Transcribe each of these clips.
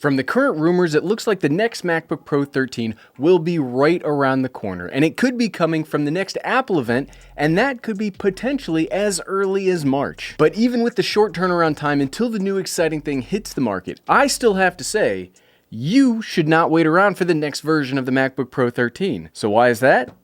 From the current rumors, it looks like the next MacBook Pro 13 will be right around the corner, and it could be coming from the next Apple event, and that could be potentially as early as March. But even with the short turnaround time until the new exciting thing hits the market, I still have to say, you should not wait around for the next version of the MacBook Pro 13. So why is that?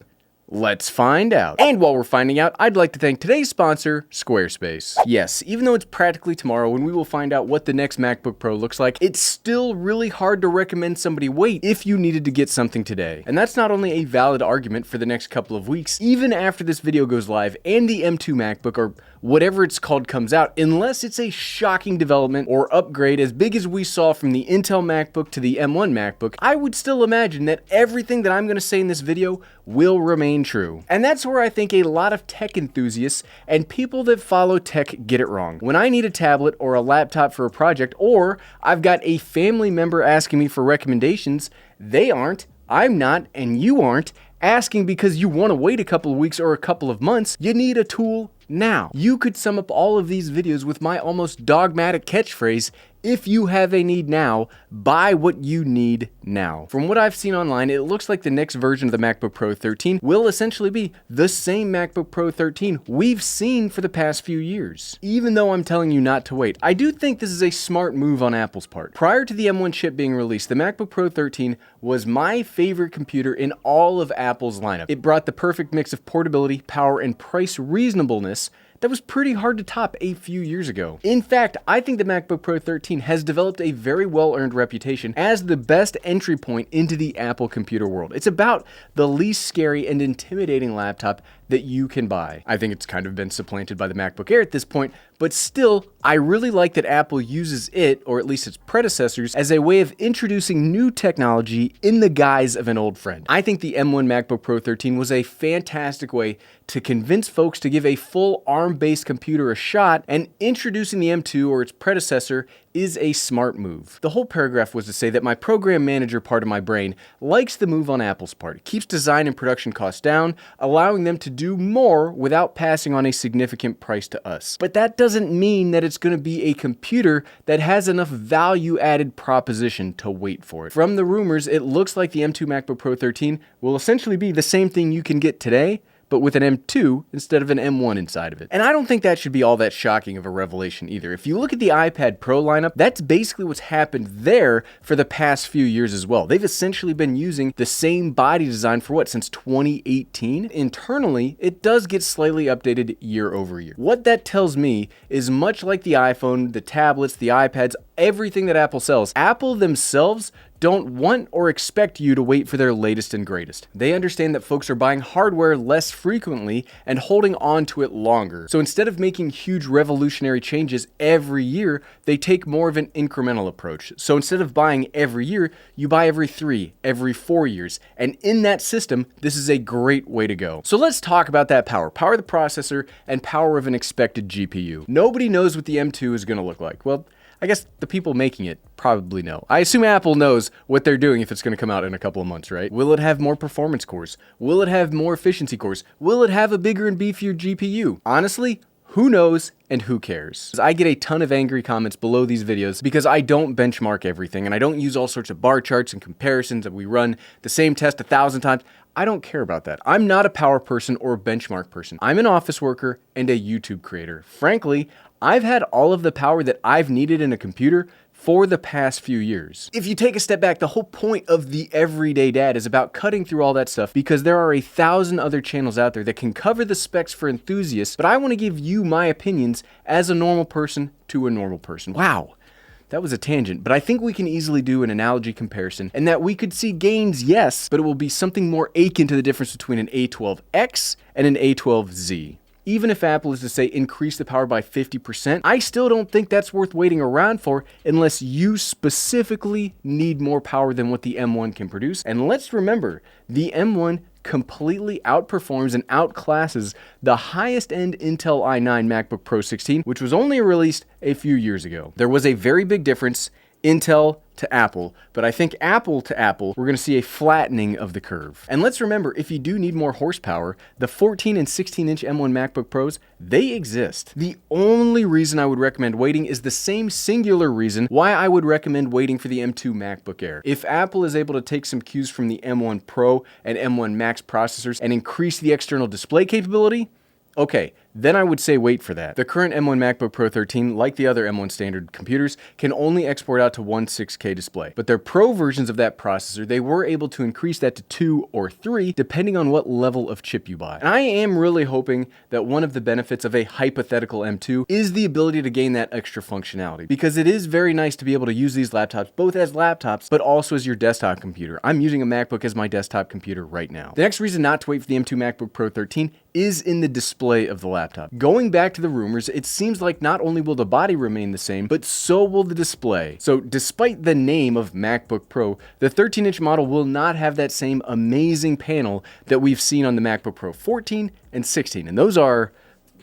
Let's find out. And while we're finding out, I'd like to thank today's sponsor, Squarespace. Yes, even though it's practically tomorrow when we will find out what the next MacBook Pro looks like, it's still really hard to recommend somebody wait if you needed to get something today. And that's not only a valid argument for the next couple of weeks, even after this video goes live and the M2 MacBook or whatever it's called comes out, unless it's a shocking development or upgrade as big as we saw from the Intel MacBook to the M1 MacBook, I would still imagine that everything that I'm going to say in this video will remain true. And that's where I think a lot of tech enthusiasts and people that follow tech get it wrong. When I need a tablet or a laptop for a project, or I've got a family member asking me for recommendations, they aren't, I'm not, and you aren't asking because you want to wait a couple of weeks or a couple of months. You need a tool now. You could sum up all of these videos with my almost dogmatic catchphrase: if you have a need now, buy what you need now. From what I've seen online, it looks like the next version of the MacBook Pro 13 will essentially be the same MacBook Pro 13 we've seen for the past few years. Even though I'm telling you not to wait, I do think this is a smart move on Apple's part. Prior to the M1 chip being released, the MacBook Pro 13 was my favorite computer in all of Apple's lineup. It brought the perfect mix of portability, power, and price reasonableness that was pretty hard to top a few years ago. In fact, I think the MacBook Pro 13 has developed a very well-earned reputation as the best entry point into the Apple computer world. It's about the least scary and intimidating laptop that you can buy. I think it's kind of been supplanted by the MacBook Air at this point, but still, I really like that Apple uses it, or at least its predecessors, as a way of introducing new technology in the guise of an old friend. I think the M1 MacBook Pro 13 was a fantastic way to convince folks to give a full ARM-based computer a shot, and introducing the M2 or its predecessor is a smart move. The whole paragraph was to say that my program manager part of my brain likes the move on Apple's part. It keeps design and production costs down, allowing them to do more without passing on a significant price to us. But that doesn't mean that it's going to be a computer that has enough value-added proposition to wait for it. From the rumors, it looks like the M2 MacBook Pro 13 will essentially be the same thing you can get today, but with an M2 instead of an M1 inside of it. And I don't think that should be all that shocking of a revelation either. If you look at the iPad Pro lineup, that's basically what's happened there for the past few years as well. They've essentially been using the same body design for what, since 2018? Internally, it does get slightly updated year over year. What that tells me is, much like the iPhone, the tablets, the iPads, everything that Apple sells, Apple themselves don't want or expect you to wait for their latest and greatest. They understand that folks are buying hardware less frequently and holding on to it longer. So instead of making huge revolutionary changes every year, they take more of an incremental approach. So instead of buying every year, you buy every 3, every 4 years. And in that system, this is a great way to go. So let's talk about that power of the processor and power of an expected GPU. Nobody knows what the M2 is going to look like. Well, I guess the people making it probably know. I assume Apple knows what they're doing if it's going to come out in a couple of months, right? Will it have more performance cores? Will it have more efficiency cores? Will it have a bigger and beefier GPU? Honestly, who knows and who cares? I get a ton of angry comments below these videos because I don't benchmark everything and I don't use all sorts of bar charts and comparisons that we run the same test 1,000 times. I don't care about that. I'm not a power person or a benchmark person. I'm an office worker and a YouTube creator. Frankly, I've had all of the power that I've needed in a computer for the past few years. If you take a step back, the whole point of the Everyday Dad is about cutting through all that stuff because there are 1,000 other channels out there that can cover the specs for enthusiasts, but I want to give you my opinions as a normal person to a normal person. Wow. That was a tangent, but I think we can easily do an analogy comparison and that we could see gains, yes, but it will be something more akin to the difference between an A12X and an A12Z. Even if Apple is to say increase the power by 50%, I still don't think that's worth waiting around for unless you specifically need more power than what the M1 can produce. And let's remember, the M1 completely outperforms and outclasses the highest end Intel i9 MacBook Pro 16, which was only released a few years ago. There was a very big difference. Intel to Apple, but I think Apple to Apple, we're going to see a flattening of the curve. And let's remember, if you do need more horsepower, the 14 and 16-inch M1 MacBook Pros, they exist. The only reason I would recommend waiting is the same singular reason why I would recommend waiting for the M2 MacBook Air. If Apple is able to take some cues from the M1 Pro and M1 Max processors and increase the external display capability, okay, then I would say wait for that. The current M1 MacBook Pro 13, like the other M1 standard computers, can only export out to one 6K display. But their Pro versions of that processor, they were able to increase that to 2 or 3, depending on what level of chip you buy. And I am really hoping that one of the benefits of a hypothetical M2 is the ability to gain that extra functionality. Because it is very nice to be able to use these laptops both as laptops, but also as your desktop computer. I'm using a MacBook as my desktop computer right now. The next reason not to wait for the M2 MacBook Pro 13 is in the display of the laptop. Going back to the rumors, it seems like not only will the body remain the same, but so will the display. So despite the name of MacBook Pro, the 13-inch model will not have that same amazing panel that we've seen on the MacBook Pro 14 and 16. And those are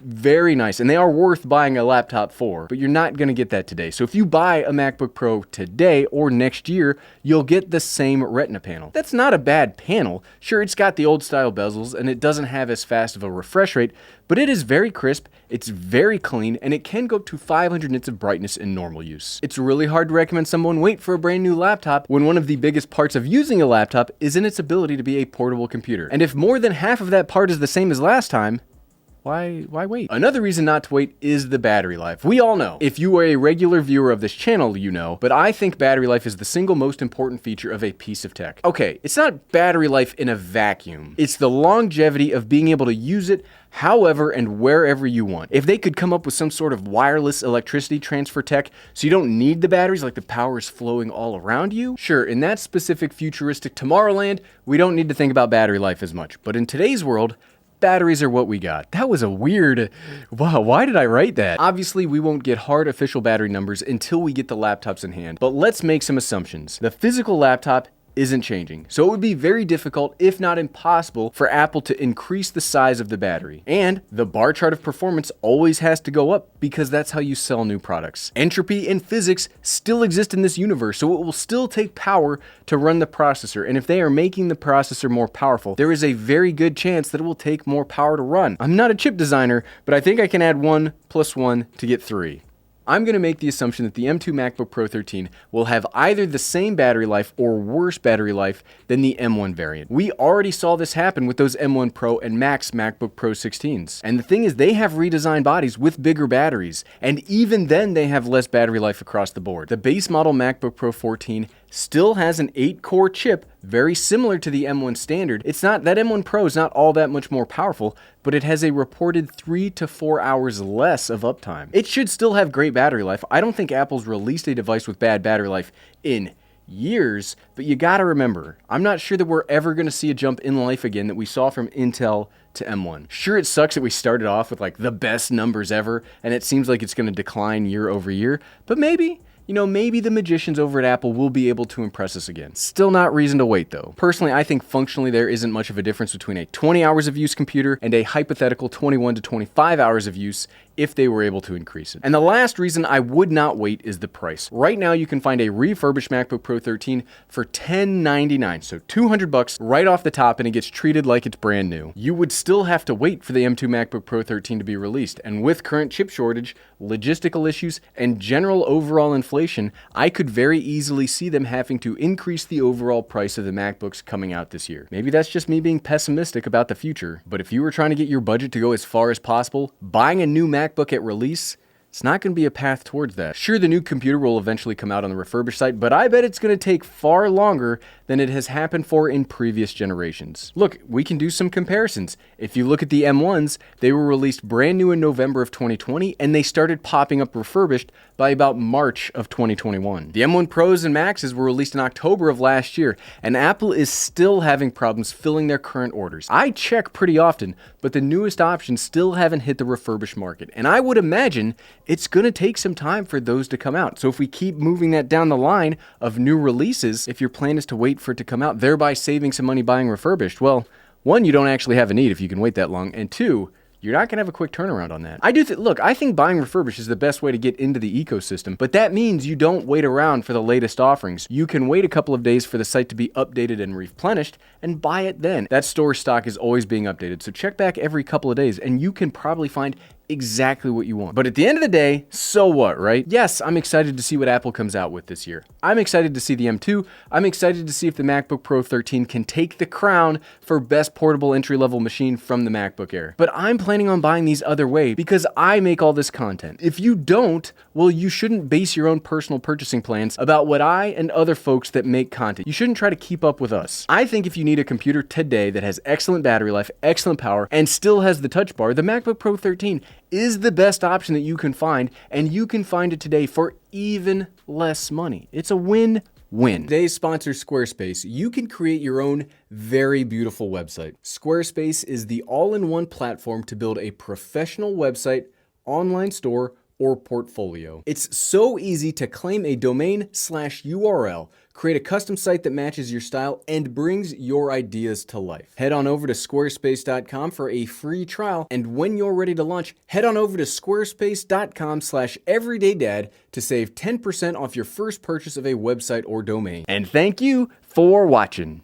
very nice, and they are worth buying a laptop for, but you're not going to get that today. So if you buy a MacBook Pro today or next year, you'll get the same Retina panel. That's not a bad panel. Sure, it's got the old style bezels, and it doesn't have as fast of a refresh rate, but it is very crisp, it's very clean, and it can go up to 500 nits of brightness in normal use. It's really hard to recommend someone wait for a brand new laptop when one of the biggest parts of using a laptop is in its ability to be a portable computer. And if more than half of that part is the same as last time, why wait? Another reason not to wait is the battery life. We all know. If you are a regular viewer of this channel, you know, but I think battery life is the single most important feature of a piece of tech. Okay, it's not battery life in a vacuum. It's the longevity of being able to use it however and wherever you want. If they could come up with some sort of wireless electricity transfer tech so you don't need the batteries, like the power is flowing all around you, sure, in that specific futuristic Tomorrowland, we don't need to think about battery life as much. But in today's world, batteries are what we got. That was a weird, wow, why did I write that? Obviously, we won't get hard official battery numbers until we get the laptops in hand, but let's make some assumptions. The physical laptop isn't changing, so it would be very difficult, if not impossible, for Apple to increase the size of the battery. And the bar chart of performance always has to go up because that's how you sell new products. Entropy and physics still exist in this universe, so it will still take power to run the processor, and if they are making the processor more powerful, there is a very good chance that it will take more power to run. I'm not a chip designer, but I think I can add 1 + 1 to get 3. I'm going to make the assumption that the M2 MacBook Pro 13 will have either the same battery life or worse battery life than the M1 variant. We already saw this happen with those M1 Pro and Max MacBook Pro 16s. And the thing is, they have redesigned bodies with bigger batteries, and even then they have less battery life across the board. The base model MacBook Pro 14 still has an 8-core chip, very similar to the M1 standard. It's not, that M1 Pro is not all that much more powerful, but it has a reported 3 to 4 hours less of uptime. It should still have great battery life. I don't think Apple's released a device with bad battery life in years, but you gotta remember, I'm not sure that we're ever gonna see a jump in life again that we saw from Intel to M1. Sure, it sucks that we started off with like the best numbers ever, and it seems like it's gonna decline year over year, but maybe the magicians over at Apple will be able to impress us again. Still not reason to wait though. Personally, I think functionally there isn't much of a difference between a 20 hours of use computer and a hypothetical 21 to 25 hours of use if they were able to increase it. And the last reason I would not wait is the price. Right now you can find a refurbished MacBook Pro 13 for $1099, so $200 right off the top, and it gets treated like it's brand new. You would still have to wait for the M2 MacBook Pro 13 to be released, and with current chip shortage, logistical issues, and general overall inflation, I could very easily see them having to increase the overall price of the MacBooks coming out this year. Maybe that's just me being pessimistic about the future, but if you were trying to get your budget to go as far as possible, buying a new MacBook at release, it's not going to be a path towards that. Sure, the new computer will eventually come out on the refurbished site, but I bet it's going to take far longer than it has happened for in previous generations. Look, we can do some comparisons. If you look at the M1s, they were released brand new in November of 2020, and they started popping up refurbished by about March of 2021. The M1 Pros and Maxes were released in October of last year, and Apple is still having problems filling their current orders. I check pretty often, but the newest options still haven't hit the refurbished market, and I would imagine it's going to take some time for those to come out. So if we keep moving that down the line of new releases, if your plan is to wait for it to come out, thereby saving some money buying refurbished, well, one, you don't actually have a need if you can wait that long, and two, You're not gonna have a quick turnaround on that. Look, I think buying refurbished is the best way to get into the ecosystem, but that means you don't wait around for the latest offerings. You can wait a couple of days for the site to be updated and replenished and buy it then. That store stock is always being updated, so check back every couple of days and you can probably find exactly what you want. But at the end of the day, so what, right? Yes, I'm excited to see what Apple comes out with this year. I'm excited to see the M2. I'm excited to see if the MacBook Pro 13 can take the crown for best portable entry-level machine from the MacBook era. But I'm planning on buying these other way because I make all this content. If you don't, well, you shouldn't base your own personal purchasing plans about what I and other folks that make content. You shouldn't try to keep up with us. I think if you need a computer today that has excellent battery life, excellent power, and still has the touch bar, the MacBook Pro 13 is the best option that you can find, and you can find it today for even less money. It's a win-win. Today's sponsor, Squarespace. You can create your own very beautiful website. Squarespace is the all-in-one platform to build a professional website, online store, or portfolio. It's so easy to claim a domain/URL, create a custom site that matches your style, and brings your ideas to life. Head on over to squarespace.com for a free trial, and when you're ready to launch, head on over to squarespace.com/everydaydad to save 10% off your first purchase of a website or domain. And thank you for watching.